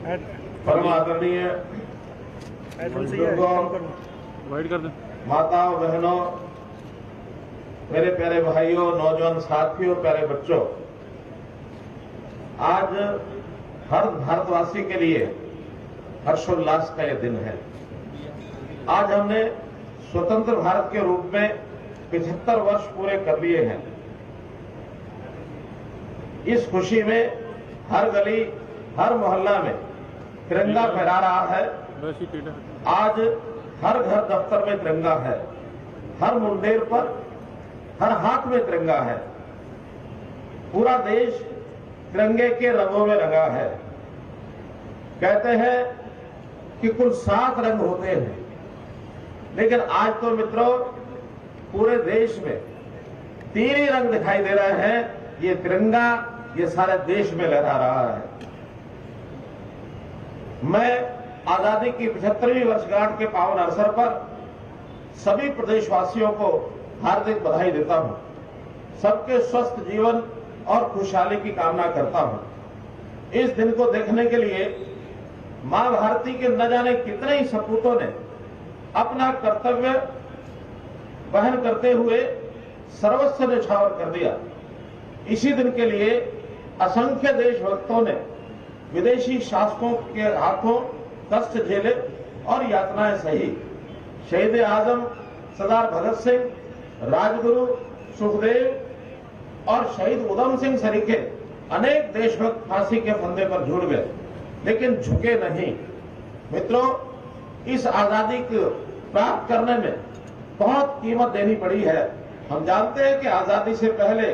परम आदरणीय माताओं, बहनों, मेरे प्यारे भाइयों, नौजवान साथियों, प्यारे बच्चों, आज हर भारतवासी के लिए हर्षोल्लास का यह दिन है। आज हमने स्वतंत्र भारत के रूप में 75 वर्ष पूरे कर लिए हैं। इस खुशी में हर गली, हर मोहल्ला में तिरंगा फहरा रहा है। आज हर घर दफ्तर में तिरंगा है, हर मुंडेर पर, हर हाथ में तिरंगा है। पूरा देश तिरंगे के रंगों में रंगा है। कहते हैं कि कुल 7 रंग होते हैं, लेकिन आज तो मित्रों पूरे देश में 3 ही रंग दिखाई दे रहे हैं। ये तिरंगा ये सारे देश में लहरा रहा है। मैं आजादी की 75वीं वर्षगांठ के पावन अवसर पर सभी प्रदेशवासियों को हार्दिक बधाई देता हूं। सबके स्वस्थ जीवन और खुशहाली की कामना करता हूं। इस दिन को देखने के लिए मां भारती के न जाने कितने ही सपूतों ने अपना कर्तव्य वहन करते हुए सर्वस्व न्यौछावर कर दिया। इसी दिन के लिए असंख्य देशभक्तों ने विदेशी शासकों के हाथों कष्ट झेले और यातनाएं सही। शहीद आजम सरदार भगत सिंह, राजगुरु सुखदेव और शहीद उधम सिंह सरीखे अनेक देशभक्त फांसी के फंदे पर झूल गए, लेकिन झुके नहीं। मित्रों, इस आजादी को प्राप्त करने में बहुत कीमत देनी पड़ी है। हम जानते हैं कि आजादी से पहले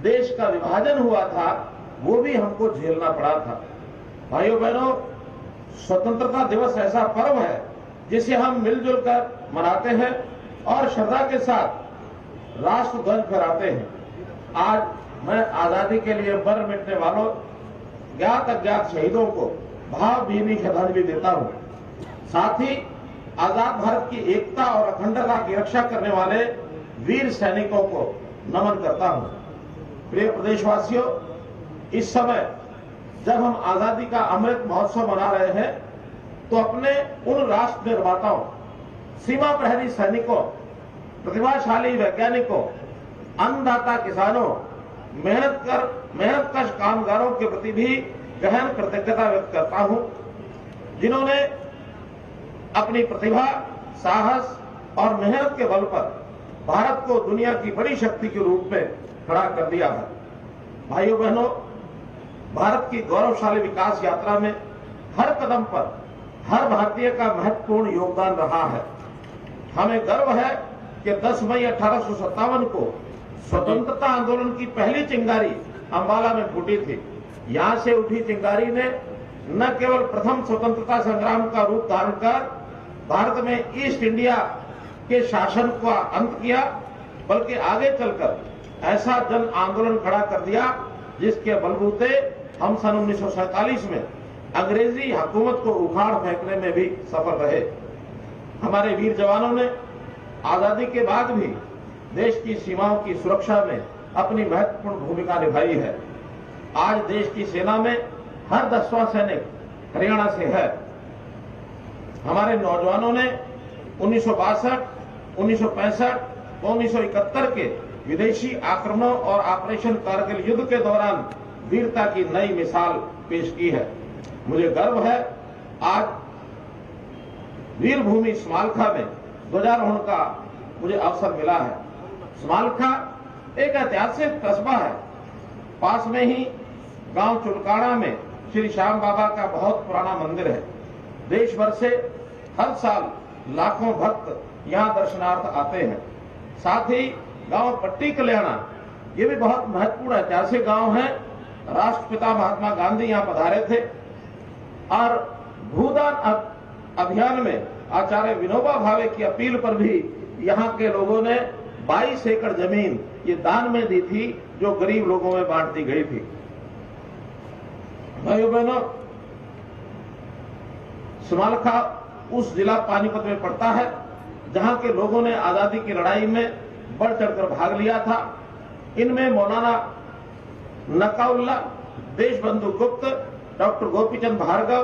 देश का विभाजन हुआ था, वो भी हमको झेलना पड़ा था। भाइयों बहनों, स्वतंत्रता दिवस ऐसा पर्व है जिसे हम मिलजुल कर मनाते हैं और श्रद्धा के साथ राष्ट्र ध्वज फहराते हैं। आज मैं आजादी के लिए मर मिटने वालों, ज्ञात अज्ञात शहीदों को भावभीनी श्रद्धांजलि देता हूं। साथ ही आजाद भारत की एकता और अखंडता की रक्षा करने वाले वीर सैनिकों को नमन करता हूं। प्रिय प्रदेशवासियों, इस समय जब हम आजादी का अमृत महोत्सव मना रहे हैं, तो अपने उन राष्ट्र निर्माताओं, सीमा प्रहरी सैनिकों, प्रतिभाशाली वैज्ञानिकों, अन्नदाता किसानों, मेहनतकश कामगारों के प्रति भी गहन कृतज्ञता व्यक्त करता हूं, जिन्होंने अपनी प्रतिभा, साहस और मेहनत के बल पर भारत को दुनिया की बड़ी शक्ति के रूप में खड़ा कर दिया है। भाइयों बहनों, भारत की गौरवशाली विकास यात्रा में हर कदम पर हर भारतीय का महत्वपूर्ण योगदान रहा है। हमें गर्व है कि 10 मई 1857 को स्वतंत्रता आंदोलन की पहली चिंगारी अंबाला में फूटी थी। यहां से उठी चिंगारी ने न केवल प्रथम स्वतंत्रता संग्राम का रूप धारण कर भारत में ईस्ट इंडिया के शासन का अंत किया, बल्कि आगे चलकर ऐसा जन आंदोलन खड़ा कर दिया जिसके बलबूते हम सन 1947 में अंग्रेजी हुकूमत को उखाड़ फेंकने में भी सफल रहे। हमारे वीर जवानों ने आजादी के बाद भी देश की सीमाओं की सुरक्षा में अपनी महत्वपूर्ण भूमिका निभाई है। आज देश की सेना में हर 10वां सैनिक हरियाणा से है। हमारे नौजवानों ने 1962, 1965, 1971 के विदेशी आक्रमणों और ऑपरेशन कारगिल युद्ध के दौरान वीरता की नई मिसाल पेश की है। मुझे गर्व है आज वीर भूमि स्मारका में ध्वजारोहण का मुझे अवसर मिला है। स्मारका एक ऐतिहासिक कस्बा है। पास में ही गांव चुलकाड़ा में श्री श्याम बाबा का बहुत पुराना मंदिर है। देश भर से हर साल लाखों भक्त यहां दर्शनार्थ आते हैं। साथ ही गांव पट्टी कल्याणा, ये भी बहुत महत्वपूर्ण ऐतिहासिक गांव है। राष्ट्रपिता महात्मा गांधी यहां पधारे थे और भूदान अभियान में आचार्य विनोबा भावे की अपील पर भी यहां के लोगों ने 22 एकड़ जमीन ये दान में दी थी, जो गरीब लोगों में बांट दी गई थी। भाइयों बहनों, स्मारका उस जिला पानीपत में पड़ता है जहां के लोगों ने आजादी की लड़ाई में बढ़ चढ़कर भाग लिया था। इनमें मौलाना नकाउल्ला, देशबंधु गुप्त, डॉक्टर गोपीचंद भार्गव,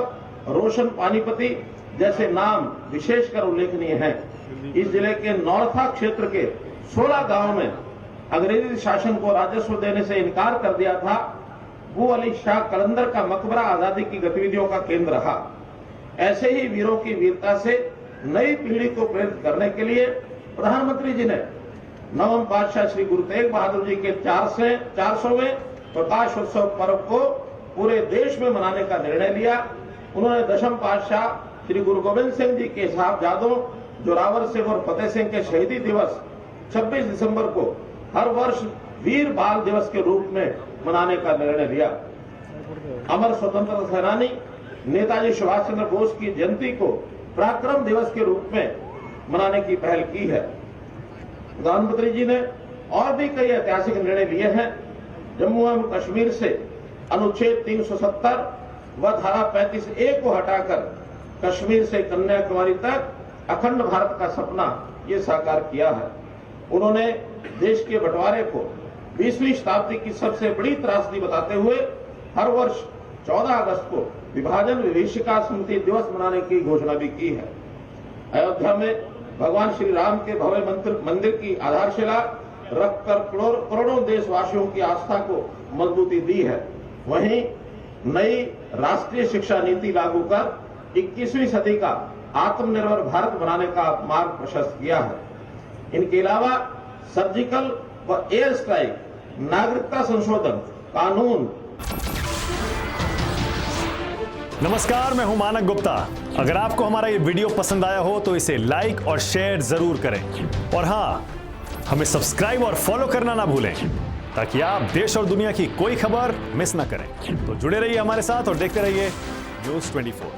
रोशन पानीपति जैसे नाम विशेषकर उल्लेखनीय हैं। इस जिले के नौरथा क्षेत्र के 16 गांवों में अंग्रेजी शासन को राजस्व देने से इनकार कर दिया था। अबू अली शाह कलंदर का मकबरा आजादी की गतिविधियों का केंद्र रहा। ऐसे ही वीरों की वीरता से नई पीढ़ी को प्रेरित करने के लिए प्रधानमंत्री जी ने नवम पातशाह श्री गुरु तेग बहादुर जी के 400वें प्रकाश उत्सव पर्व को पूरे देश में मनाने का निर्णय लिया। उन्होंने दशम पातशाह श्री गुरु गोविंद सिंह जी के साहबजादों जोरावर सिंह और फतेह सिंह के शहीदी दिवस 26 दिसंबर को हर वर्ष वीर बाल दिवस के रूप में मनाने का निर्णय लिया। अमर स्वतंत्रता सेनानी नेताजी सुभाष चंद्र बोस की जयंती को पराक्रम दिवस के रूप में मनाने की पहल की है। प्रधानमंत्री जी ने और भी कई ऐतिहासिक निर्णय लिए हैं। जम्मू एवं कश्मीर से अनुच्छेद 370 व धारा 35A को हटाकर कश्मीर से कन्याकुमारी तक अखंड भारत का सपना ये साकार किया है। उन्होंने देश के बंटवारे को 20वीं शताब्दी की सबसे बड़ी त्रासदी बताते हुए हर वर्ष 14 अगस्त को विभाजन विभीषिका स्मृति दिवस मनाने की घोषणा भी की है। अयोध्या में भगवान श्री राम के भव्य मंदिर की आधारशिला रखकर करोड़ों देशवासियों की आस्था को मजबूती दी है। वहीं नई राष्ट्रीय शिक्षा नीति लागू कर 21वीं सदी का आत्मनिर्भर भारत बनाने का मार्ग प्रशस्त किया है। इनके अलावा सर्जिकल व एयर स्ट्राइक, नागरिकता संशोधन कानून। नमस्कार, मैं हूं मानक गुप्ता। अगर आपको हमारा ये वीडियो पसंद आया हो तो इसे लाइक और शेयर जरूर करें और हाँ, हमें सब्सक्राइब और फॉलो करना ना भूलें ताकि आप देश और दुनिया की कोई खबर मिस ना करें। तो जुड़े रहिए हमारे साथ और देखते रहिए न्यूज़ 24।